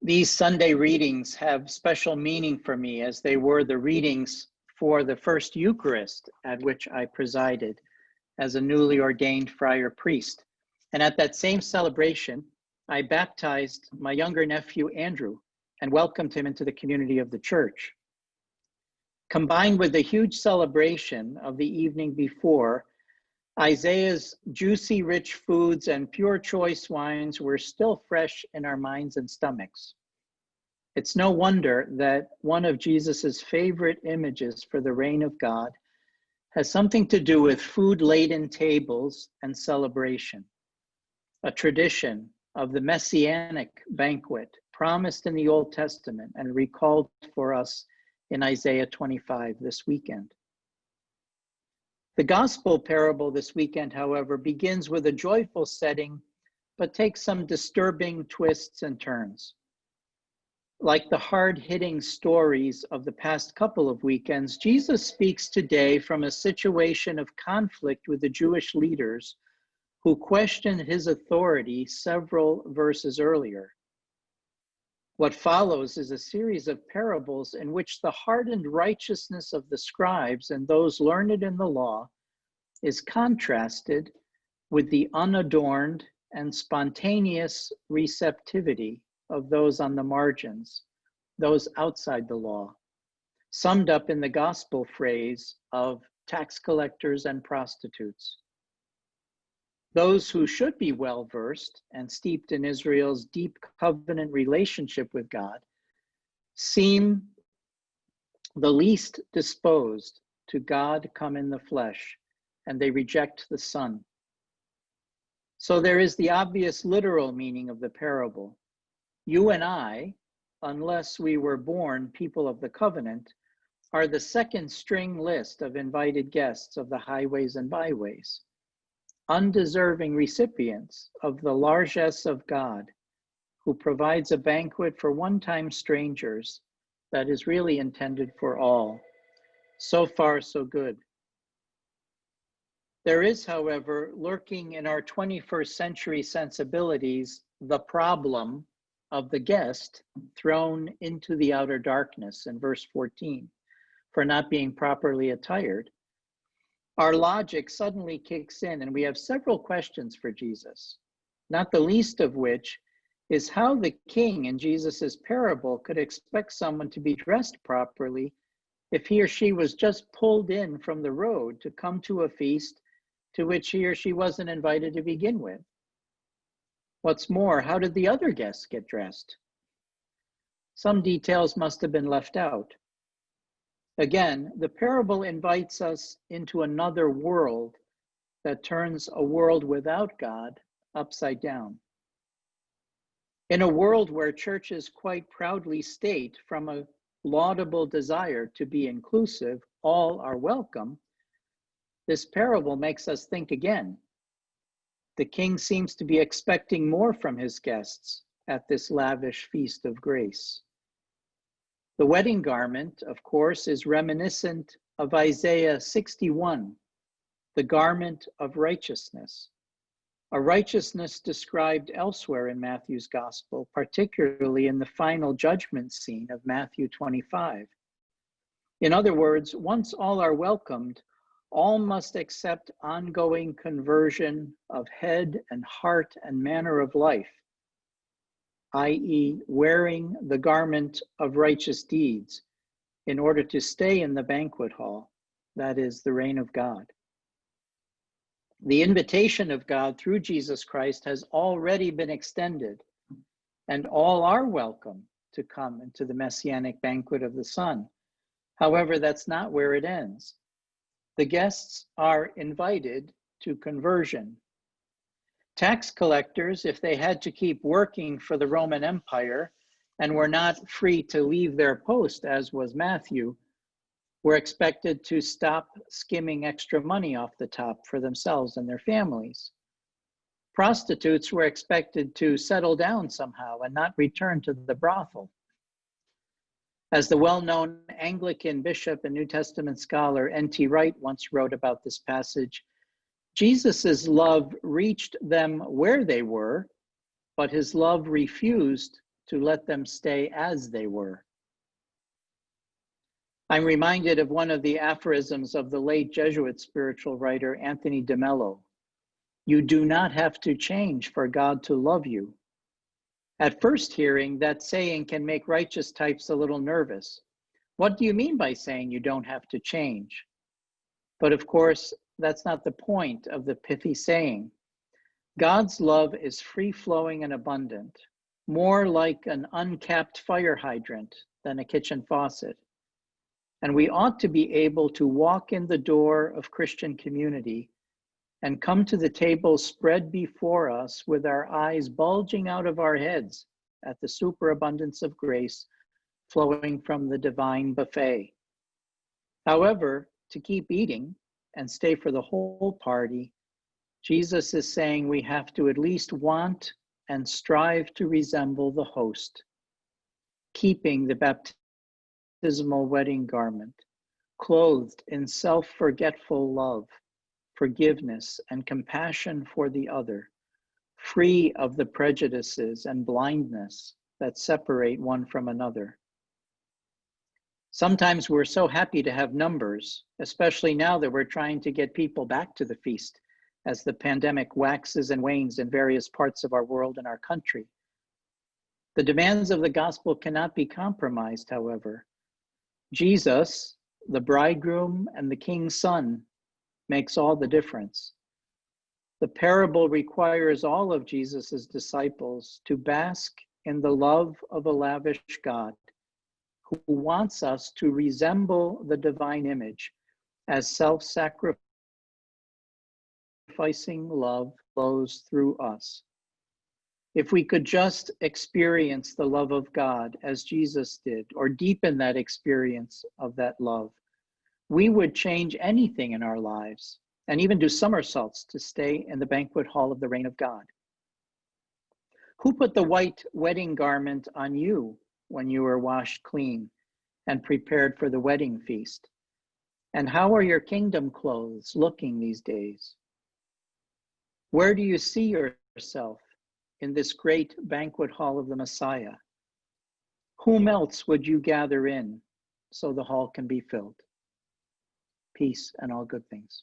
These Sunday readings have special meaning for me, as they were the readings for the first Eucharist at which I presided as a newly ordained friar priest. And at that same celebration, I baptized my younger nephew, Andrew, and welcomed him into the community of the church. Combined with the huge celebration of the evening before, Isaiah's juicy, rich foods and pure choice wines were still fresh in our minds and stomachs. It's no wonder that one of Jesus's favorite images for the reign of God has something to do with food-laden tables and celebration, a tradition of the messianic banquet promised in the Old Testament and recalled for us in Isaiah 25 this weekend. The gospel parable this weekend, however, begins with a joyful setting, but takes some disturbing twists and turns. Like the hard-hitting stories of the past couple of weekends, Jesus speaks today from a situation of conflict with the Jewish leaders who questioned his authority several verses earlier. What follows is a series of parables in which the hardened righteousness of the scribes and those learned in the law is contrasted with the unadorned and spontaneous receptivity of those on the margins, those outside the law, summed up in the gospel phrase of tax collectors and prostitutes. Those who should be well-versed and steeped in Israel's deep covenant relationship with God seem the least disposed to God come in the flesh, and they reject the Son. So there is the obvious literal meaning of the parable. You and I, unless we were born people of the covenant, are the second string list of invited guests of the highways and byways, undeserving recipients of the largesse of God, who provides a banquet for one-time strangers that is really intended for all. So far, so good. There is, however, lurking in our 21st century sensibilities, the problem of the guest thrown into the outer darkness in verse 14 for not being properly attired. Our logic suddenly kicks in, and we have several questions for Jesus, not the least of which is how the king in Jesus's parable could expect someone to be dressed properly if he or she was just pulled in from the road to come to a feast to which he or she wasn't invited to begin with. What's more, how did the other guests get dressed? Some details must have been left out. Again, the parable invites us into another world that turns a world without God upside down. In a world where churches quite proudly state, from a laudable desire to be inclusive, all are welcome, this parable makes us think again. The king seems to be expecting more from his guests at this lavish feast of grace. The wedding garment, of course, is reminiscent of Isaiah 61, the garment of righteousness, a righteousness described elsewhere in Matthew's gospel, particularly in the final judgment scene of Matthew 25. In other words, once all are welcomed, all must accept ongoing conversion of head and heart and manner of life, i.e., wearing the garment of righteous deeds in order to stay in the banquet hall, that is, the reign of God. The invitation of God through Jesus Christ has already been extended, and all are welcome to come into the messianic banquet of the Son. However, that's not where it ends. The guests are invited to conversion. Tax collectors, if they had to keep working for the Roman Empire and were not free to leave their post, as was Matthew, were expected to stop skimming extra money off the top for themselves and their families. Prostitutes were expected to settle down somehow and not return to the brothel. As the well-known Anglican bishop and New Testament scholar N.T. Wright once wrote about this passage, Jesus's love reached them where they were, but his love refused to let them stay as they were. I'm reminded of one of the aphorisms of the late Jesuit spiritual writer Anthony de Mello. You do not have to change for God to love you. At first hearing, that saying can make righteous types a little nervous. What do you mean by saying you don't have to change? But of course, that's not the point of the pithy saying. God's love is free-flowing and abundant, more like an uncapped fire hydrant than a kitchen faucet. And we ought to be able to walk in the door of Christian community and come to the table spread before us with our eyes bulging out of our heads at the superabundance of grace flowing from the divine buffet. However, to keep eating and stay for the whole party, Jesus is saying we have to at least want and strive to resemble the host, keeping the baptismal wedding garment, clothed in self-forgetful love, forgiveness, and compassion for the other, free of the prejudices and blindness that separate one from another. Sometimes we're so happy to have numbers, especially now that we're trying to get people back to the feast as the pandemic waxes and wanes in various parts of our world and our country. The demands of the gospel cannot be compromised, however. Jesus, the bridegroom and the king's son, makes all the difference. The parable requires all of Jesus's disciples to bask in the love of a lavish God who wants us to resemble the divine image as self-sacrificing love flows through us. If we could just experience the love of God as Jesus did, or deepen that experience of that love, we would change anything in our lives and even do somersaults to stay in the banquet hall of the reign of God. Who put the white wedding garment on you when you were washed clean and prepared for the wedding feast? And how are your kingdom clothes looking these days? Where do you see yourself in this great banquet hall of the Messiah? Whom else would you gather in so the hall can be filled? Peace and all good things.